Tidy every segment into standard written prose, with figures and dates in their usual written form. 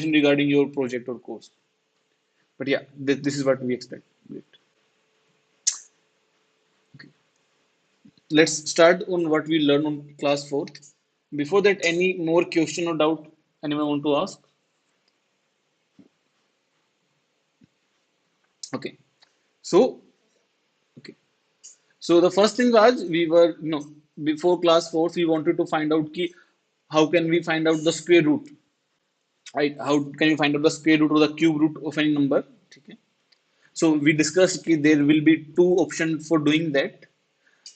regarding your project or course. But yeah, this is what we expect. Great. Okay. Let's start on what we learned on class 4th. Before that, any more question or doubt anyone want to ask? Okay. So, okay. So the first thing was we were, before class 4th, we wanted to find out how can we find out the square root, right? How can you find out the square root or the cube root of any number? Okay. So we discussed that there will be two options for doing that.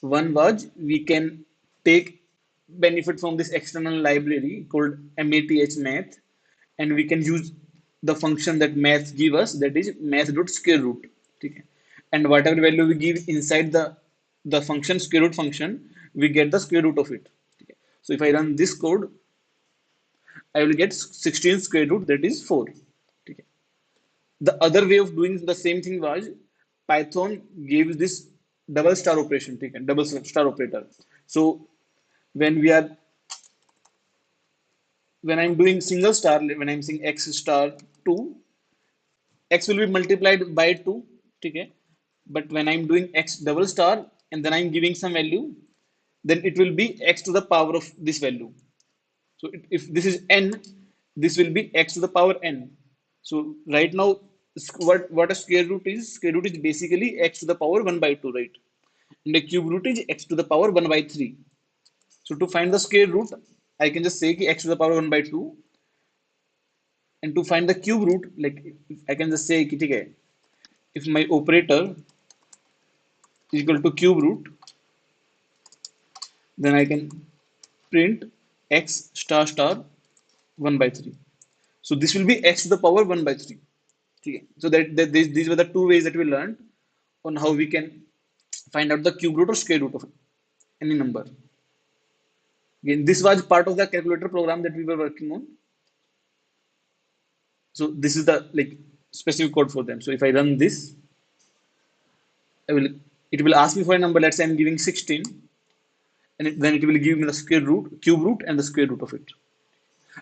One was we can take benefit from this external library called MATH math, and we can use the function that math give us, that is math.square root. Okay. And whatever value we give inside the function square root function, we get the square root of it. Okay. So if I run this code, I will get 16 square root, that is 4. Okay. The other way of doing the same thing was Python gives this double star operation, okay, double star operator. So when we are when I'm doing single star, when I'm saying x star 2, x will be multiplied by 2, okay. But when I'm doing x double star and then I'm giving some value, then it will be x to the power of this value. So if this is n, this will be x to the power n. So right now, what a square root is? Square root is basically x to the power 1 by 2, right? And a cube root is x to the power 1 by 3. So to find the square root, I can just say x to the power 1 by 2. And to find the cube root, like I can just say, okay, if my operator is equal to cube root, then I can print x star star 1 by 3. So this will be x to the power 1 by 3. Okay. So these were the two ways that we learned on how we can find out the cube root or square root of any number. Again, this was part of the calculator program that we were working on. So this is the specific code for them. So if I run this, it will ask me for a number. Let's say I'm giving 16, and then it will give me the square root, cube root, and the square root of it.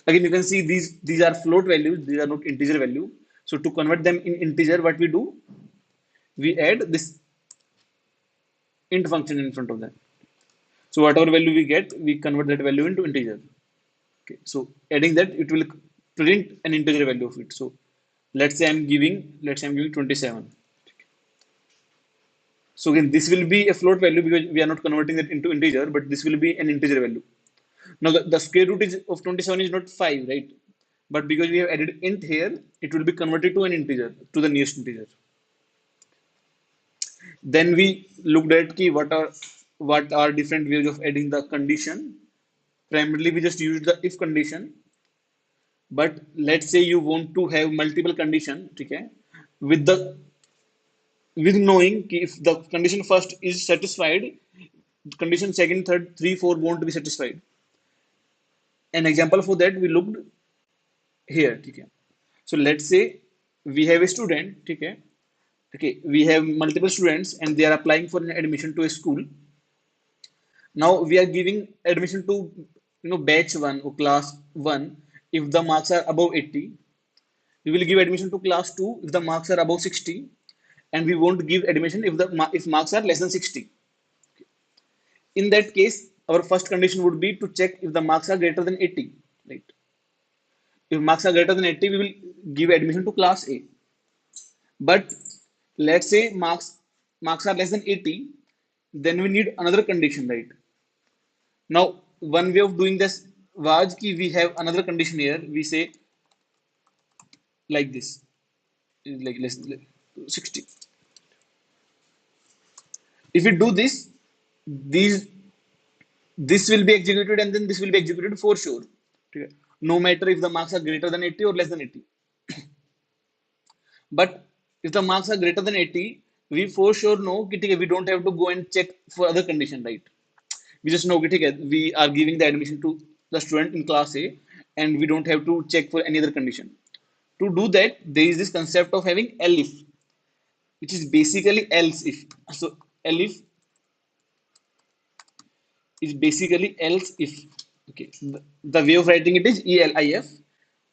Again, you can see these are float values. These are not integer value. So to convert them in integer, what we do, we add this int function in front of them. So whatever value we get, we convert that value into integer. Okay. So adding that, it will print an integer value of it. So let's say I'm giving 27. So again, this will be a float value because we are not converting that into integer, but this will be an integer value. Now the square root of 27 is not 5, right? But because we have added int here, it will be converted to an integer, to the nearest integer. Then we looked at what are different ways of adding the condition. Primarily, we just used the if condition. But let's say you want to have multiple condition, okay? With the with knowing if the condition first is satisfied, condition second, third, three, four won't be satisfied. An example for that we looked here, okay? So let's say we have a student, okay? Okay, we have multiple students and they are applying for an admission to a school. Now we are giving admission to batch one or class one if the marks are above 80. We will give admission to class two if the marks are above 60, and we won't give admission if marks are less than 60. In that case, our first condition would be to check if the marks are greater than 80. Right? If marks are greater than 80, we will give admission to class A. But let's say marks are less than 80, then we need another condition, right? Now, one way of doing this was ki we have another condition here. We say like this, like less than 60. If we do this, these this will be executed and then this will be executed for sure. Okay. No matter if the marks are greater than 80 or less than 80. But if the marks are greater than 80, we for sure know that we don't have to go and check for other condition, right? We just know that we are giving the admission to the student in class A and we don't have to check for any other condition. To do that, there is this concept of having elif, which is basically else if. So elif is basically else if. Okay, the way of writing it is ELIF,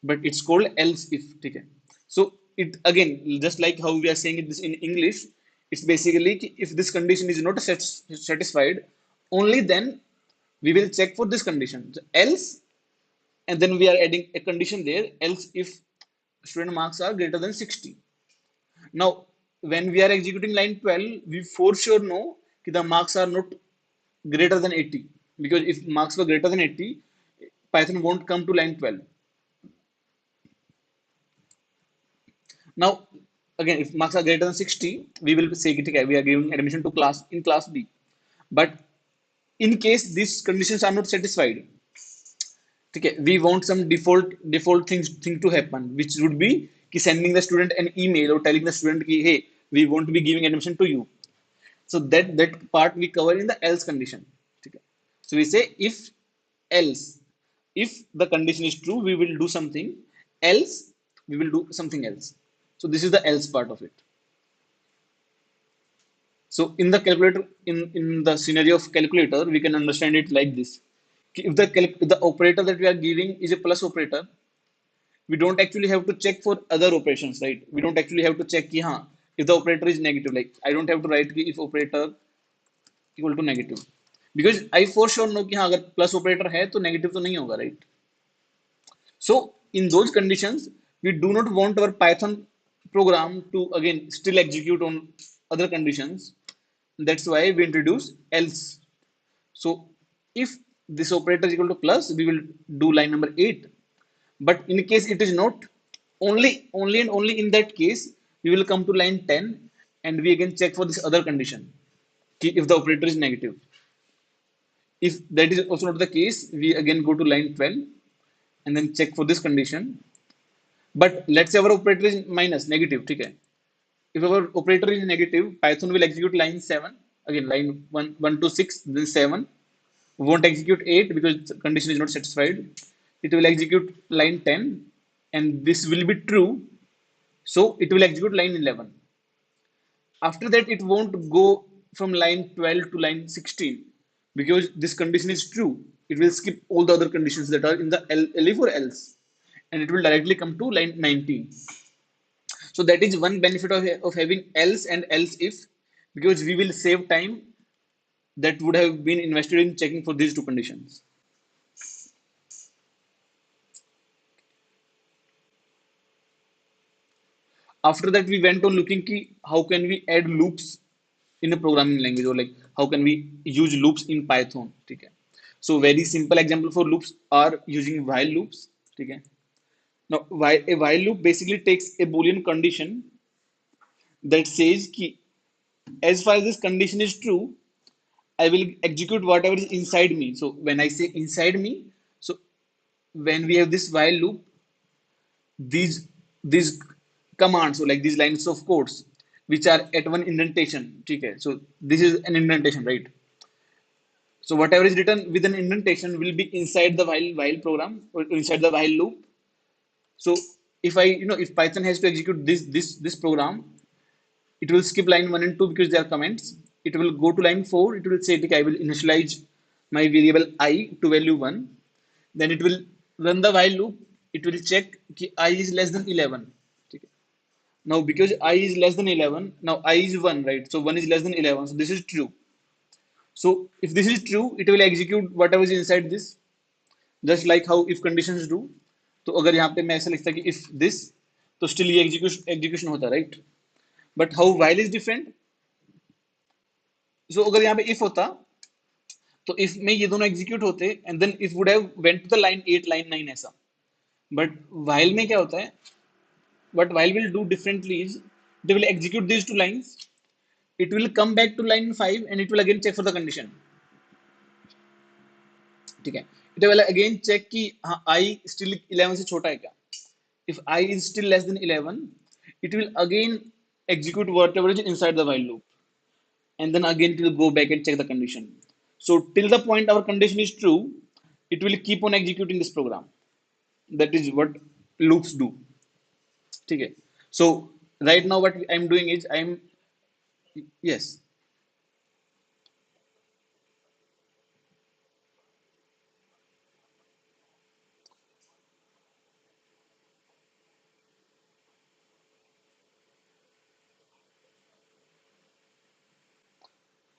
but it's called else if. ठीक है. So it again, just like how we are saying it this in English, it's basically if this condition is not satisfied, only then we will check for this condition. So else, and then we are adding a condition there, else if student marks are greater than 60. Now when we are executing line 12, we for sure know that the marks are not greater than 80, because if marks were greater than 80, Python won't come to line 12. Now again, if marks are greater than 60, we will say okay, we are giving admission to class in class B. But in case these conditions are not satisfied, okay, we want some default thing to happen, which would be sending the student an email or telling the student ki, hey, we want to be giving admission to you. So that part we cover in the else condition. Okay. So we say if else, if the condition is true, we will do something, else we will do something else. So this is the else part of it. So in the calculator, in the scenario of calculator, we can understand it like this. If the operator that we are giving is a plus operator, we don't actually have to check for other operations, right? We don't actually have to check ki, हाँ, if the operator is negative, like I don't have to write ki if operator equal to negative, because I for sure know कि हाँ अगर plus operator है तो negative तो नहीं होगा, right? So in those conditions, we do not want our Python program to again still execute on other conditions. That's why we introduce else. So if this operator is equal to plus, we will do line number 8. But in case it is not, only and only in that case, we will come to line 10 and we again check for this other condition if the operator is negative. If that is also not the case, we again go to line 12 and then check for this condition. But let's say our operator is minus, negative. Okay. If our operator is negative, Python will execute line 7. Again, line 1 to 6, then 7. Won't execute 8 because the condition is not satisfied. It will execute line 10 and this will be true. So it will execute line 11. After that, it won't go from line 12 to line 16 because this condition is true. It will skip all the other conditions that are in the elif or else, and it will directly come to line 19. So that is one benefit of having else and else if, because we will save time that would have been invested in checking for these two conditions. After that, we went on looking ki how can we add loops in a programming language, or like how can we use loops in Python. Okay. So very simple example for loops are using while loops. Okay. Now a while loop basically takes a boolean condition that says ki as far as this condition is true, I will execute whatever is inside me. So when I say inside me, so when we have this while loop, these commands, so like these lines of codes which are at one indentation. Okay. So this is an indentation, right? So whatever is written with an indentation will be inside the while program or inside the while loop. So if if Python has to execute this program, it will skip line 1 and 2 because they are comments. It will go to line 4. It will say, okay, I will initialize my variable I to value 1. Then it will run the while loop. It will check कि I is less than 11. Okay. Now, because I is less than 11, now I is 1, right? So 1 is less than 11. So this is true. So if this is true, it will execute whatever is inside this, just like how if conditions do. तो अगर यहाँ पे मैं ऐसा लिखता कि if this, तो still ये execution होता, right? But how while is different. So अगर यहाँ पे if होता, तो if में ये दोनों execute होते and then if would have went to the line 8, line 9 ऐसा. But while में क्या होता है? What while will do differently is they will execute these two lines. It will come back to line 5 and it will again check for the condition. ठीक है. It will again check कि हाँ I still 11 से छोटा है क्या. If I is still less than 11, it will again execute whatever is inside the while loop. And then again it will go back and check the condition. So till the point our condition is true, it will keep on executing this program. That is what loops do. Okay. So right now what I'm doing is I'm yes.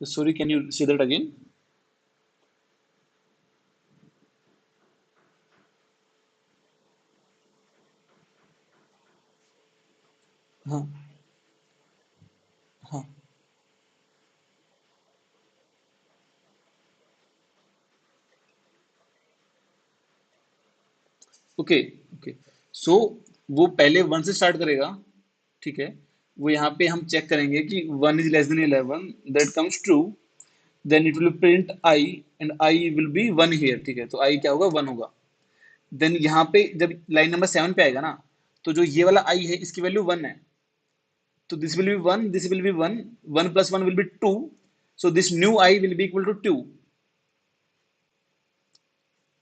Sorry, can you say that again? हाँ हाँ. Okay okay. सो वो पहले one से start करेगा. ठीक है. वो यहाँ पे हम चेक करेंगे कि one is less than 11. That comes true. Then it will print I. And I will be one here. ठीक है, तो आई क्या होगा, वन होगा. देन यहाँ पे जब लाइन नंबर 7 पे आएगा ना, तो जो ये वाला आई है इसकी वैल्यू वन है. तो this will be one, this will be one. One plus one will be two. So this new I will be equal to two.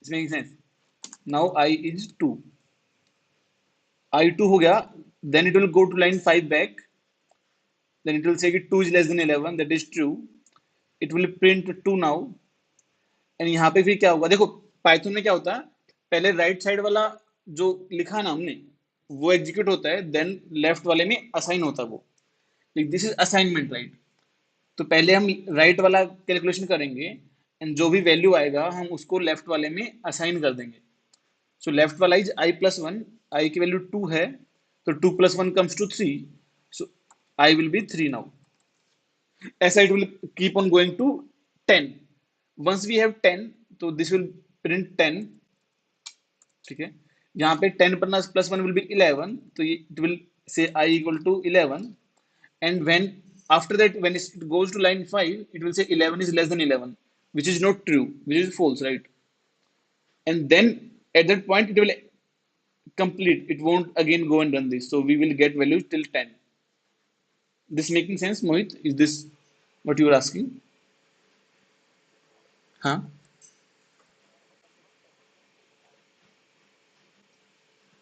It's making sense. Now I is two. I two हो गया. Then it will go to line 5 back. Then it will say कि 2 is less than 11. That is true. It will print 2 now. And यहाँ पे फिर क्या होगा, देखो Python में क्या होता है, पहले राइट साइड वाला जो लिखा ना हमने वो एग्जीक्यूट होता है, देन लेफ्ट वाले में असाइन होता है वो. This is assignment, right. तो पहले हम राइट वाला कैलकुलेशन करेंगे एंड जो भी वैल्यू आएगा हम उसको लेफ्ट वाले में असाइन कर देंगे. सो लेफ्ट वाला is I plus one. I की वैल्यू टू है, तो two plus one comes to three. So I will be three now. ऐसा it will keep on going to 10. Once we have 10, तो this will print 10. ठीक है. यहाँ पे 10 plus one will B 11. तो it will say I equal to 11. And when after that when it goes to line 5, it will say 11 is less than 11, which is not true, which is false, right? And then at that point it will complete. It won't again go and run this. So we will get values till 10. This making sense, Mohit? Is this what you were asking? हाँ.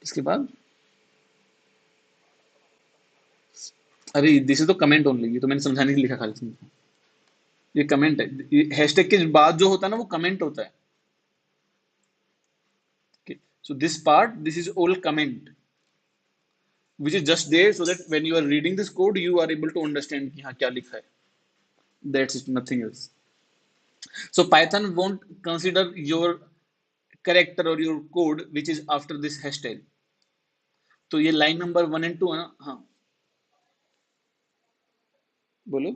इसके बाद अरे this is तो comment only. ये तो मैंने समझाने के लिए लिखा खाली तुमको. ये कमेंट है. हैशटैग के बाद जो होता है ना वो कमेंट होता है. Okay. So this part, this is all comment, which is just there so that when you are reading this code, you are able to understand कि हाँ क्या लिखा है. That's it, nothing else. So Python won't consider your character or your code which is after this hashtag. तो ये line number one and two है ना. हाँ बोलो.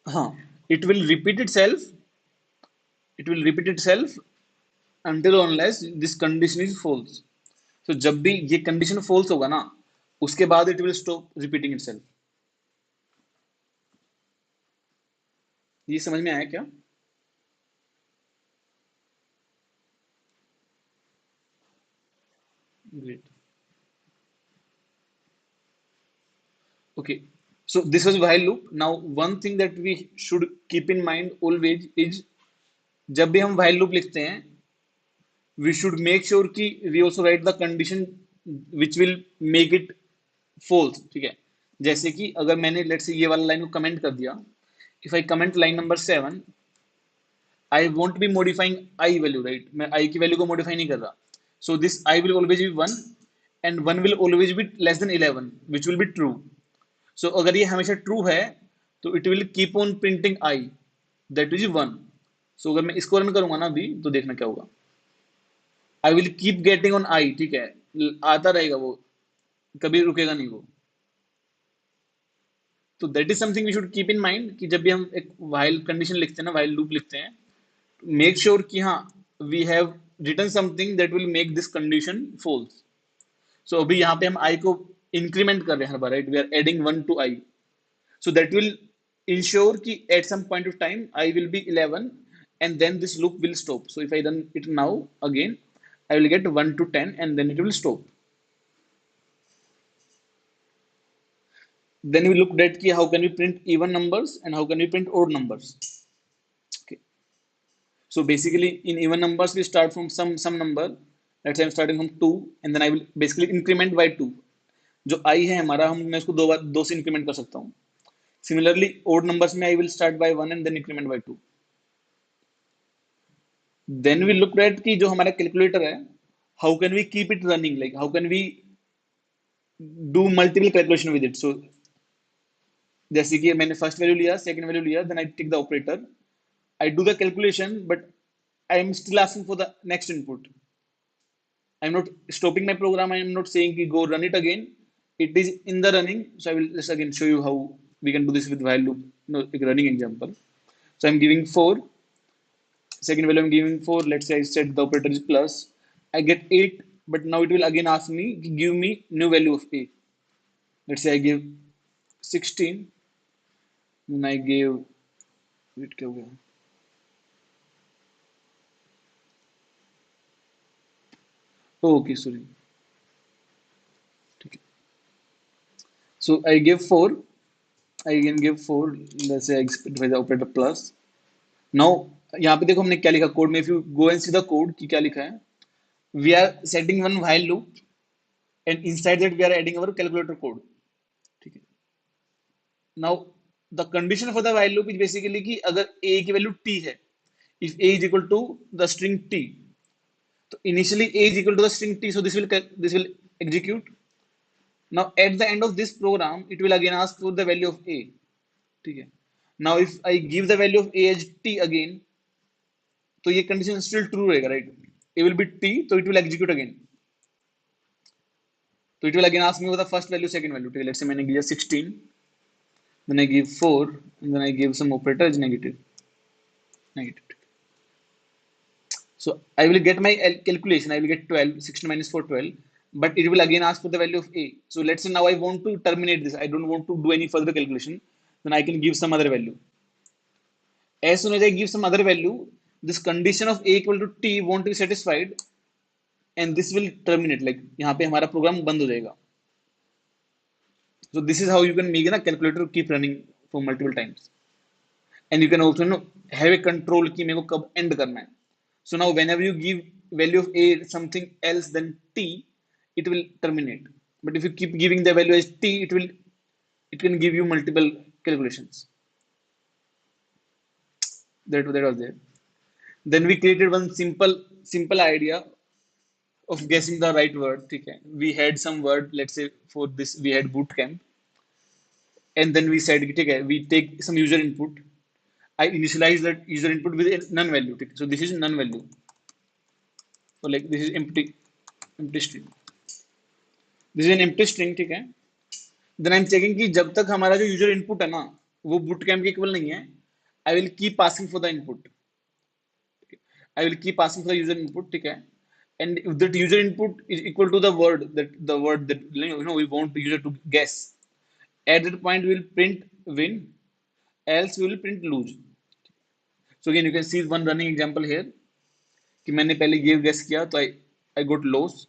हाँ. it will repeat itself. It will repeat itself until unless this condition is false. So जब भी ये कंडीशन false होगा ना, उसके बाद it will stop repeating itself. ये समझ में आया क्या? Great. Okay. So this was while loop. Now one thing that we should keep in mind always is जब भी हम while loop लिखते हैं, we should make sure कि we also write the condition which will make it false. ठीक है. जैसे कि अगर मैंने let's say ये वाला लाइन को कमेंट कर दिया, if I comment line number 7, I won't be modifying I value, right? मैं I की वैल्यू को modify नहीं कर रहा. So this I will always be 1 and 1 will always be less than 11, which will be true. So अगर ये हमेशा true है तो it will keep on printing I. That is one. So अगर मैं इसको रन करूंगा ना अभी, तो देखना क्या होगा. I will keep getting on I. ठीक है, आता रहेगा वो, कभी रुकेगा नहीं वो. तो that is something we should keep in mind कि जब भी हम एक वाइल कंडीशन लिखते हैं ना, वाइल लूप लिखते हैं, मेक श्योर कि हाँ we have written something that will make this condition false. So अभी यहाँ पे हम आई को इंक्रीमेंट कर रहे हैं हर बार, right? We are adding one to I. So that will ensure कि at some point of time I will be 11 and then this loop will stop. So if I run it now again, I will get 1 to 10 and then it will stop. Then we looked at कि how can we print even numbers and how can we print odd numbers. Okay. So basically in even numbers we start from some number. Let's say I'm starting from 2 and then I will basically increment by 2. जो I है हमारा, हम मैं इसको दो से increment कर सकता हूँ. Similarly, odd numbers में I will start by 1 and then increment by 2. Then we looked at कि जो हमारा calculator है, how can we keep it running? Like how can we do multiple calculation with it? So जैसे कि मैंने first value लिया, second value लिया, then I take the operator, I do the calculation, but I am still asking for the next input. I'm not stopping my program. I am not saying ki go run it again. It is in the running. So I will just again show you how we can do this with while loop, like running example. So I'm giving 4. Second value I'm giving 4. Let's say I set the operator is plus. I get 8, but now it will again ask me, give me new value of A. Let's say I give 16. Then I gave, wait, क्या हो गया? Oh, okay, sorry. So I give 4. I can give 4. Let's say I specify the operator plus. Now यहाँ पे देखो हमने क्या लिखा code में, if you go and see the code कि क्या लिखा है, we are setting one while loop and inside that we are adding our calculator code. ठीक है. Now the condition for the while loop is basically कि अगर a की value t है, if a is equal to the string t, तो initially a is equal to the string t, so this will execute. Now at the end of this program it will again ask for the value of a. ठीक है. Now if I give the value of a as t again, तो ये condition still true रहेगा, right? A will be t, so it will execute again. So it will again ask me for the first value, second value. Okay, let's say मैंने दिया 16, then I give 4, and then I give some operator is negative. Negative. So I will get my calculation. I will get 12. 16 minus 4, 12. But it will again ask for the value of A. So let's say now I want to terminate this. I don't want to do any further calculation. Then I can give some other value. As soon as I give some other value, this condition of A equal to T won't be satisfied, and this will terminate. Like यहाँ पे हमारा program बंद हो जाएगा. So this is how you can make a calculator keep running for multiple times, and you can also have a control कि मेरे को कब end करना है. So now whenever you give value of a something else than t, it will terminate. But if you keep giving the value as t, it can give you multiple calculations. That was there. Then we created one simple idea of guessing the right word. Okay. We had some word. Let's say for this we had boot camp, and then we said okay, we take some user input. I initialize that user input with a none value. Okay. So this is none value. So like this is empty string. This is an empty string. ठीक है. Then I'm checking कि जब तक हमारा जो user input है ना वो bootcamp के इक्वल नहीं है, I will keep asking for the input. I will keep asking for the user input. ठीक है. And if that user input is equal to the word that we want the user to guess, at that point we will print win, else we will print lose. So again you can see one running example here कि मैंने पहले ये guess किया तो I got loss.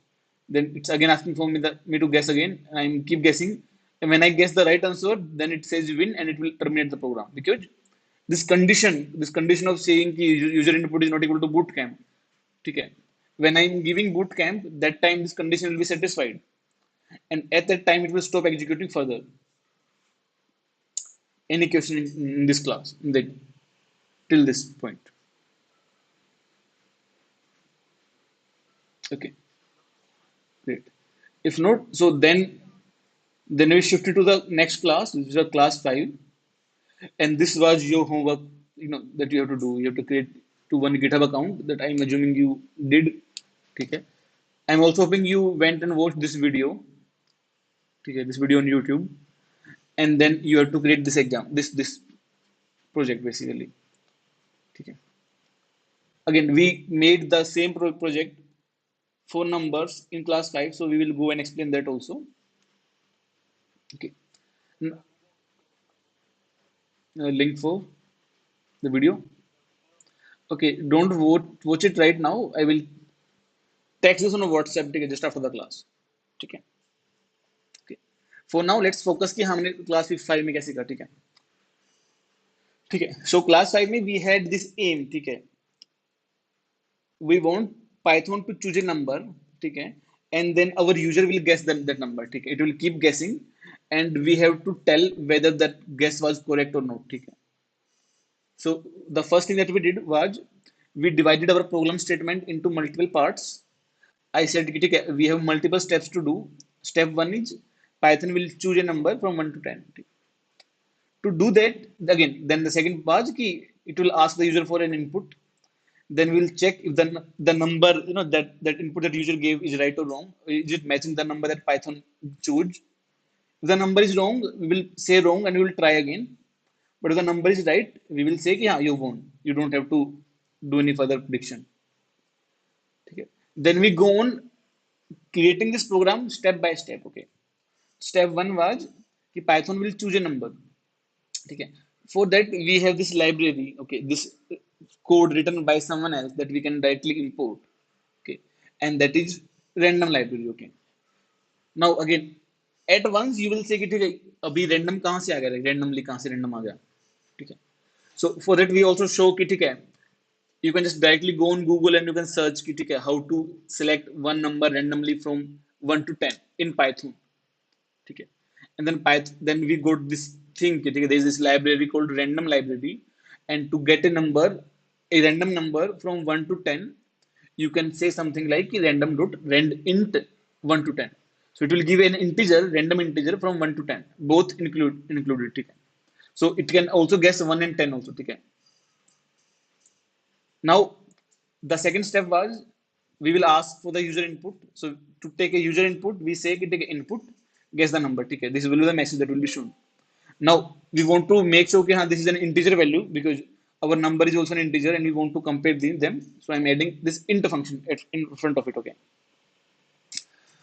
Then it's again asking for me to guess again, and I keep guessing. And when I guess the right answer, then it says win and it will terminate the program, because this condition of saying कि user input is not equal to bootcamp. ठीक है. When I'm giving bootcamp, that time this condition will be satisfied, and at that time it will stop executing further. Any question in this class till this point? Okay, great. If not, so then we shifted to the next class, which is a class 5, and this was your homework, that you have to do. You have to create to one GitHub account that I'm assuming you did. Okay. I'm also hoping you went and watched this video. Okay, this video on YouTube, and then you have to create this exam, this project basically. Okay. Again, we made the same project for numbers in class 5, so we will go and explain that also. Okay. Link for the video. Okay, don't watch it right now. I will text this on a WhatsApp just after the class. ठीक है. Okay. For now, let's focus कि हमने class 5 में क्या सीखा. ठीक है. ठीक है. So class 5 में we had this aim. ठीक है. We want Python to choose a number. ठीक है. And then our user will guess that number. ठीक है. It will keep guessing, and we have to tell whether that guess was correct or not. ठीक है. So the first thing that we did was we divided our program statement into multiple parts. I said ठीक है, we have multiple steps to do. Step one is Python will choose a number from 1 to 10. To do that, again, then the second was कि it will ask the user for an input. Then we'll check if the number, that input that user gave is right or wrong. Is it matching the number that Python chose? If the number is wrong, we will say wrong and we will try again. But if the number is right, we will say कि हाँ you won. You don't have to do any further prediction. ठीक है. Then we go on creating this program step by step. Okay. Step one was कि Python will choose a number. ठीक है. For that we have this library. Okay. This code written by someone else that we can directly import. Okay. And that is random library. Okay. Now again, at once you will say कि ठीक है अभी random कहाँ से आ गया, randomly कहाँ से random आ गया. ठीक है. So for that we also show कि ठीक है you can just directly go on Google and you can search कि ठीक है how to select one number randomly from 1 to 10 in Python. ठीक है. And then Python, then we got this thing कि ठीक है there is this library called random library, and to get a random number from 1 to 10, you can say something like random dot rand int 1 to 10. So it will give an integer, random integer from 1 to 10, both included. ठीक है. So it can also guess 1 and 10 also. ठीक है. Now, the second step was we will ask for the user input. So to take a user input, we say take input, guess the number. Okay, this will be the message that will be shown. Now we want to make sure that this is an integer value because our number is also an integer and we want to compare them. So I'm adding this int function in front of it. Okay.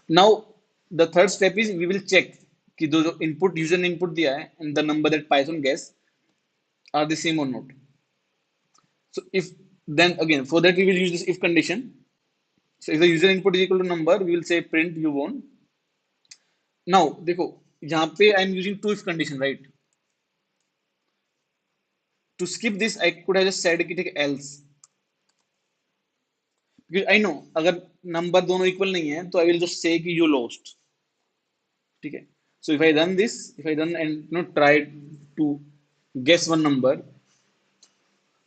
Now the third step is we will check कि जो input user ने input दिया है and the number that Python guess are the same or not. So if then again for that we will use this if condition. So if the user input is equal to number, we will say print you won. Now देखो यहाँ पे I am using two if condition, right? To skip this I could have just said कि ठीक है else. Because I know अगर number दोनों equal नहीं है तो I will just say कि you lost. ठीक है. So if I run this, if I run and try to guess one number,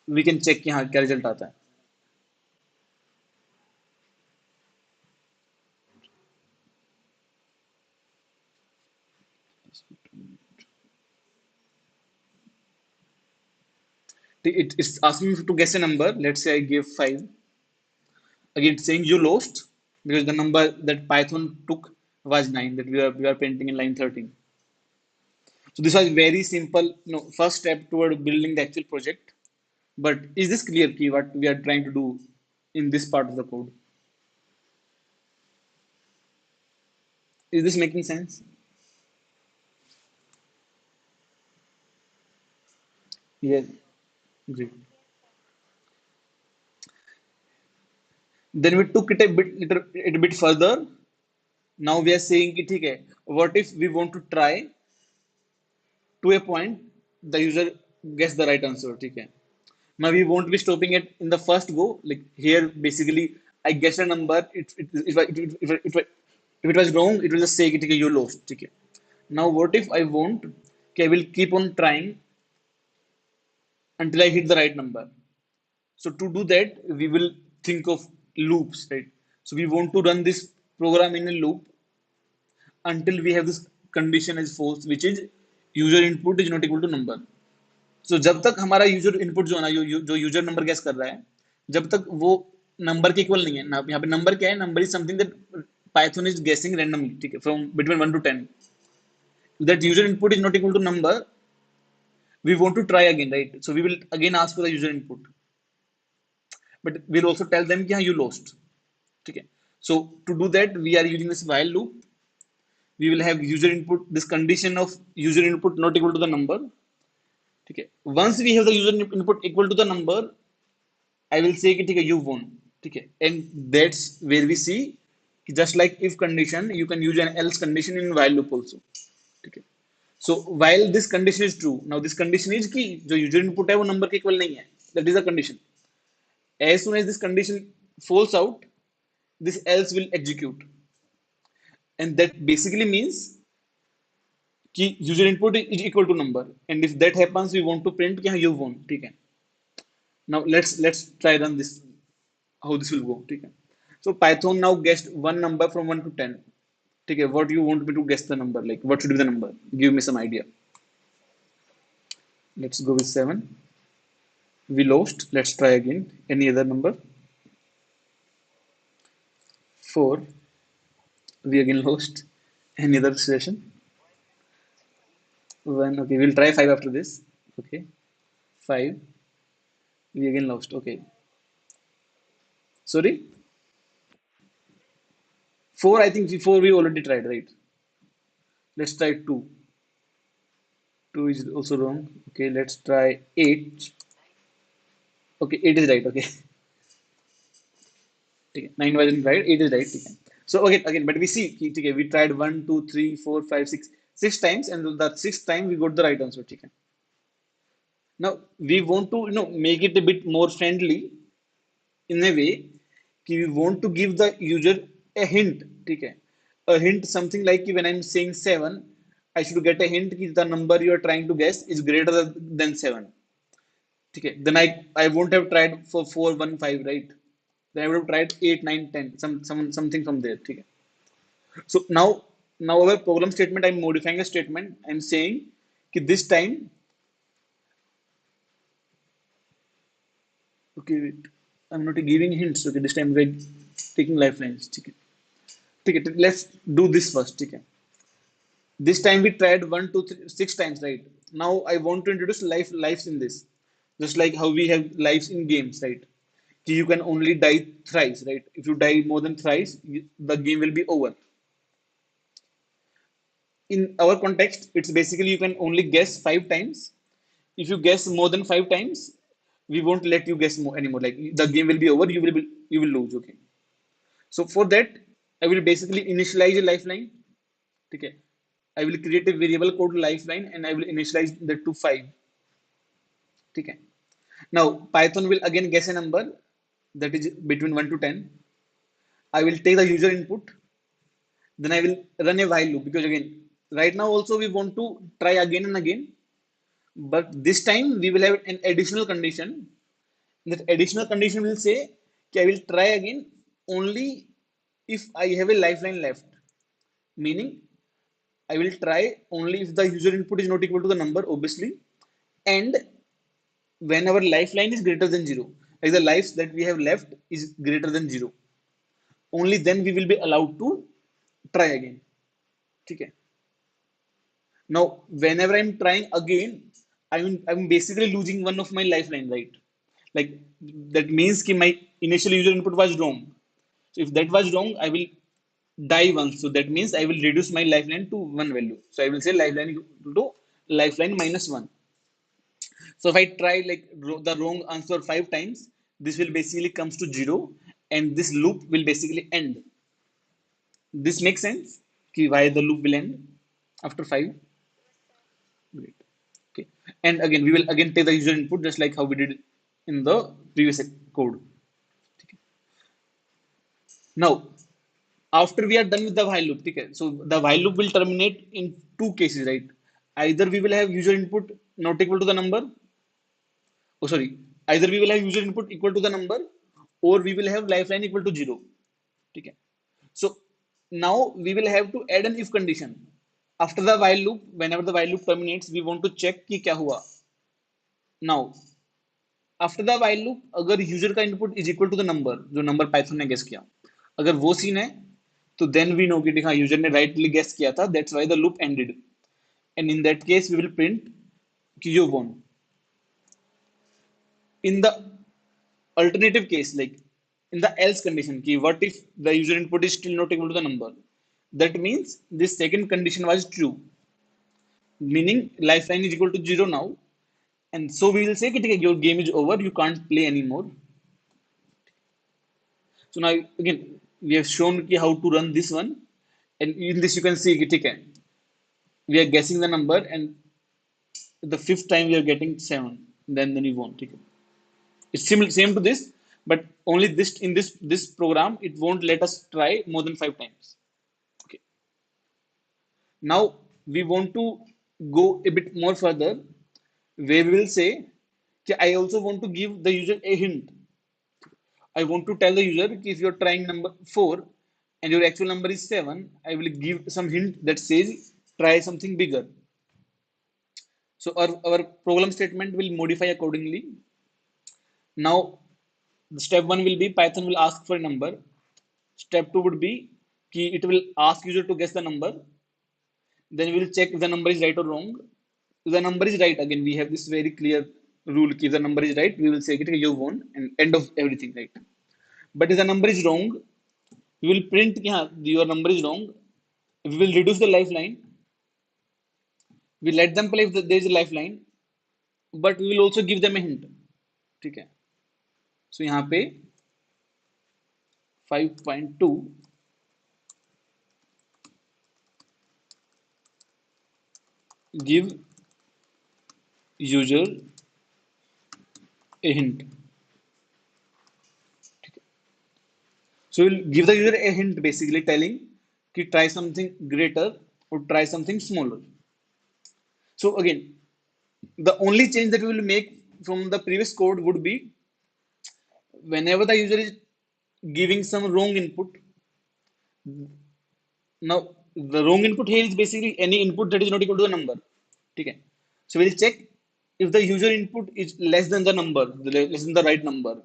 we can check कि हाँ क्या result आता है. It's asking me to guess a number. Let's say I give 5. Again, it's saying you lost because the number that Python took was 9 that we are printing in line 13. So this was very simple, first step toward building the actual project. But is this clear key what we are trying to do in this part of the code? Is this making sense? Yes. Great. Then we took it a bit further. Now we are saying कि ठीक है, what if we want to try to a point the user gets the right answer. ठीक है. Now we won't be stopping it in the first go. Like here, basically, I guess a number. If it was wrong, it will just say कि you lost. ठीक है. Now what if I want? Okay, I will keep on trying until I hit the right number. So to do that, we will think of loops, right? So we want to run this program in a loop until we have this condition as false, which is user input is not equal to number. So जब तक हमारा user input जो है ना जो user number guess कर रहा है जब तक वो नंबर के इक्वल नहीं है ना यहाँ पे नंबर क्या है number is something that Python is गेसिंग रैंडमली ठीक है from between 1 to 10 that user input is not equal to number we want to try again right so we will again ask for the user input but we'll also tell them कि हाँ you lost ठीक है so to do that we are using this while loop we will have user input this condition of user input not equal to the number ठीक है once we have the user input equal to the number I will say कि ठीक है you won ठीक है and that's where we see कि just like if condition you can use an else condition in while loop also ठीक है so while this condition is true now this condition is कि जो user input है वो number के equal नहीं है that is the condition as soon as this condition falls out this else will execute and that basically means कि user input is equal to number, and if that happens we want to print कि हाँ you won, ठीक है। Now let's try run this, how this will go, ठीक है। So Python now guessed one number from 1 to 10, ठीक है। What you want me to guess the number, like what should be the number, give me some idea। Let's go with 7, we lost, let's try again, any other number, 4, we again lost, any other situation, 1, okay, we'll try 5 after this, okay, 5, we again lost, okay, sorry, 4, I think 4 we already tried, right? Let's try 2, 2 is also wrong, okay, let's try 8, okay, 8 is right, okay, ठीक है, 9 wasn't right, 8 is right, ठीक है। So again but we see ठीक है, we tried 1 2 3 4 5 6 times, and the sixth time we got the right answer, ठीक है। Now we want to make it a bit more friendly in a way कि we want to give the user a hint, ठीक है। A hint something like कि when I'm saying 7, I should get a hint कि the number you are trying to guess is greater than 7, ठीक है। Then I won't have tried for 4 1 5, right? Then I would have tried 8 9 10, something from there, ठीक है। So now our program statement, I'm modifying a statement, I'm saying कि this time, okay wait, I'm not giving hints, okay, this time we're taking lifelines, ठीक है। ठीक है, let's do this first, ठीक है। This time we tried 1 2 3 6 times, right? Now I want to introduce lives in this, just like how we have lives in games, right? You can only die thrice, right? If you die more than thrice, the game will be over. In our context, it's basically you can only guess 5 times. If you guess more than 5 times, we won't let you guess more anymore. Like the game will be over, you will lose. Okay. So for that, I will basically initialize a lifeline. Okay. I will create a variable called lifeline, and I will initialize that to 5. Okay. Now Python will again guess a number that is between 1 to 10. I will take the user input, then I will run a while loop, because again, right now also we want to try again and again, but this time we will have an additional condition. That additional condition will say I will try again only if I have a lifeline left, meaning I will try only if the user input is not equal to the number, obviously, and when our lifeline is greater than 0, like the lives that we have left is greater than 0, only then we will be allowed to try again. Okay. Now, whenever I'm trying again, I'm basically losing one of my lifeline, right? Like that means that my initial user input was wrong. So if that was wrong, I will die once. So that means I will reduce my lifeline to one value. So I will say lifeline equal to lifeline minus one. So if I try like the wrong answer 5 times, this will basically comes to 0, and this loop will basically end. This makes sense. Why the loop will end after 5? Great. Okay. And again, we will again take the user input just like how we did in the previous code. Okay. Now, after we are done with the while loop, okay, so the while loop will terminate in two cases, right? Either we will have user input not equal to the number, oh sorry, either we will have user input equal to the number, or we will have lifeline equal to 0. Okay. So now we will have to add an if condition. After the while loop, whenever the while loop terminates, we want to check कि क्या हुआ. Now, after the while loop, अगर user का input is equal to the number जो number Python ने guess किया, अगर वो सीन है, तो देन वी नो कि हाँ यूजर ने राइटली गेस किया था, that's why the loop ended, and in that case we will print कि you won. In the alternative case, like in the else condition, ki what if the user input is still not equal to the number, that means this second condition was true, meaning lifeline is equal to 0 now, and so we will say कि your game is over, you can't play anymore. So now again, we have shown how to run this one, and in this you can see we are guessing the number, and the fifth time we are getting 7, then you won't. It's similar same to this, but only this in this program it won't let us try more than 5 times. Okay. Now we want to go a bit more further, where we will say, "Okay, I also want to give the user a hint. I want to tell the user if you're trying number 4 and your actual number is 7, I will give some hint that says try something bigger." So our program statement will modify accordingly. Now, step 1 will be Python will ask for a number. Step 2 would be it will ask user to guess the number. Then we will check if the number is right or wrong. If the number is right, again, we have this very clear rule. If the number is right, we will say you won and end of everything, right? But if the number is wrong, we will print yeah, your number is wrong. We will reduce the lifeline. We let them play if there is a lifeline, but we will also give them a hint. ठीक है. So यहाँ पे 5.2 give user a hint. So we'll give the user a hint basically telling कि try something greater or try something smaller. So again, the only change that we will make from the previous code would be whenever the user is giving some wrong input. Now the wrong input here is basically any input that is not equal to the number. Okay. So we'll check if the user input is less than the number, less than the right number.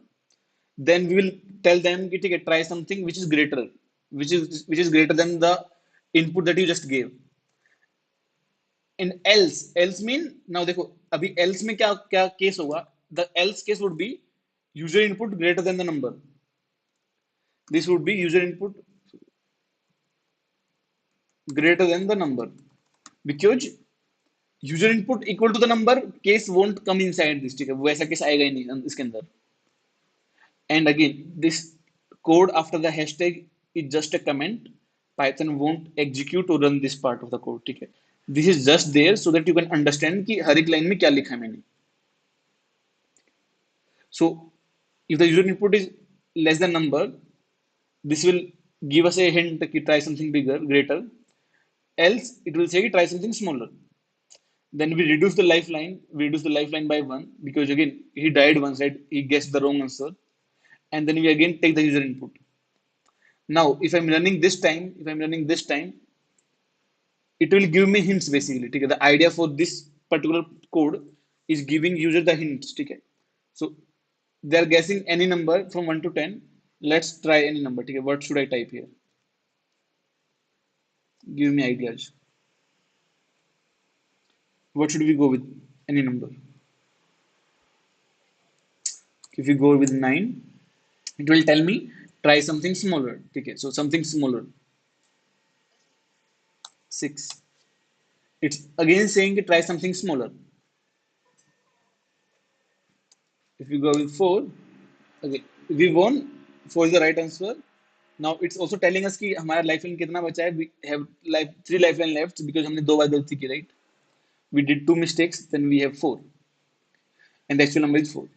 Then we will tell them okay, try something which is greater, which is greater than the input that you just gave. In else mean now देखो अभी else में क्या क्या case होगा. The else case would be user input greater than the number. This would be user input greater than the number, because user input equal to the number case won't come inside this. ठीक है, वो ऐसा case आएगा ही नहीं इसके अंदर. And again, this code after the hashtag is just a comment. Python won't execute or run this part of the code. ठीक है. This is just there so that you can understand कि हर एक line में क्या लिखा है मैंने. So if the user input is less than number, this will give us a hint कि try something bigger, greater. Else it will say try something smaller. Then we reduce the lifeline. We reduce the lifeline by 1 because again he died once, right? He guessed the wrong answer. And then we again take the user input. Now, if I'm running this time, it will give me hints basically. Okay? The idea for this particular code is giving user the hints. Okay? So they are guessing any number from 1 to 10. Let's try any number. Okay? What should I type here? Give me ideas. What should we go with? Any number. If you go with 9, it will tell me try something smaller. Okay? So something smaller. 6. It's again saying try something smaller. If we go with 4, okay, we won. 4 is the right answer. Now it's also telling us कि हमारा lifeline कितना बचा है. We have like 3 lifeline left because हमने 2 बार गलती की, right? We did 2 mistakes, then we have 4, and the actual number is 4.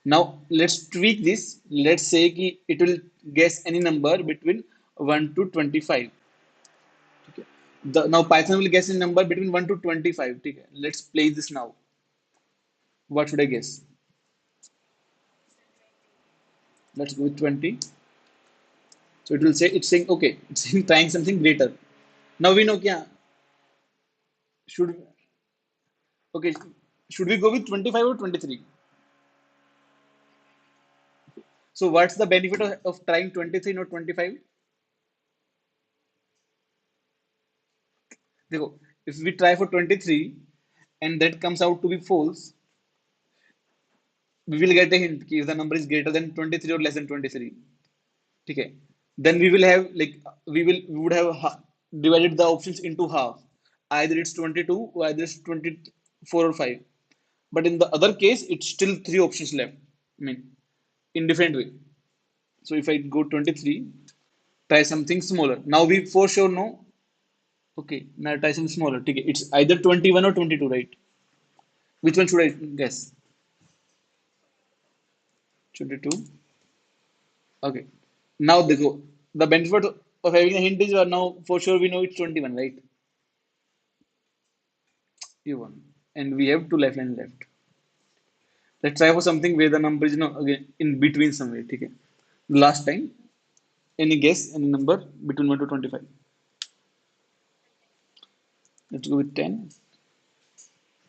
Now let's tweak this. Let's say कि it will guess any number between 1 to 25. Okay. Now Python will guess a number between 1 to 25. Okay. Let's play this now. What should I guess? Let's go with 20. So it will say it's saying okay, it's saying trying something greater. Now we know क्या should okay, should we go with 25 or 23? So what's the benefit of trying 23 not 25? देखो, if we try for 23 and that comes out to be false, we will get a hint कि if the number is greater than 23 or less than 23. ठीक है. Then we will have like we would have divided the options into half. Either it's 22 or either it's 24 or 5. But in the other case, it's still 3 options left. I mean, in different way. So if I go 23, try something smaller. Now we for sure know. Okay, now try something smaller. Okay, it's either 21 or 22, right? Which one should I guess? 22. Okay. Now the benefit of having a hint is now for sure we know it's 21, right? You won. And we have two lifelines left. Let's try for something where the number is again in between somewhere. Okay. Last time, any guess, any number between 1 to 25. Let's go with 10.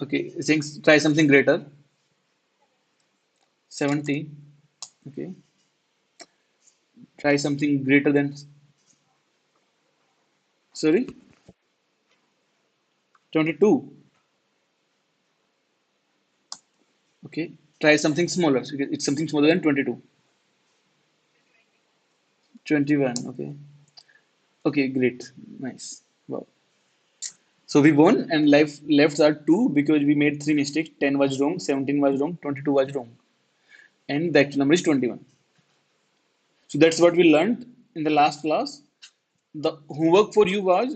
Okay. Saying try something greater. 70. Okay. Try something greater than, sorry, 22. Okay. Try something smaller. So it's something smaller than 22. 21. Okay. Okay, great. Nice. Wow. So we won, and life lefts are two because we made three mistakes. 10 was wrong, 17 was wrong, 22 was wrong. And the actual number is 21. So that's what we learned in the last class. The homework for you was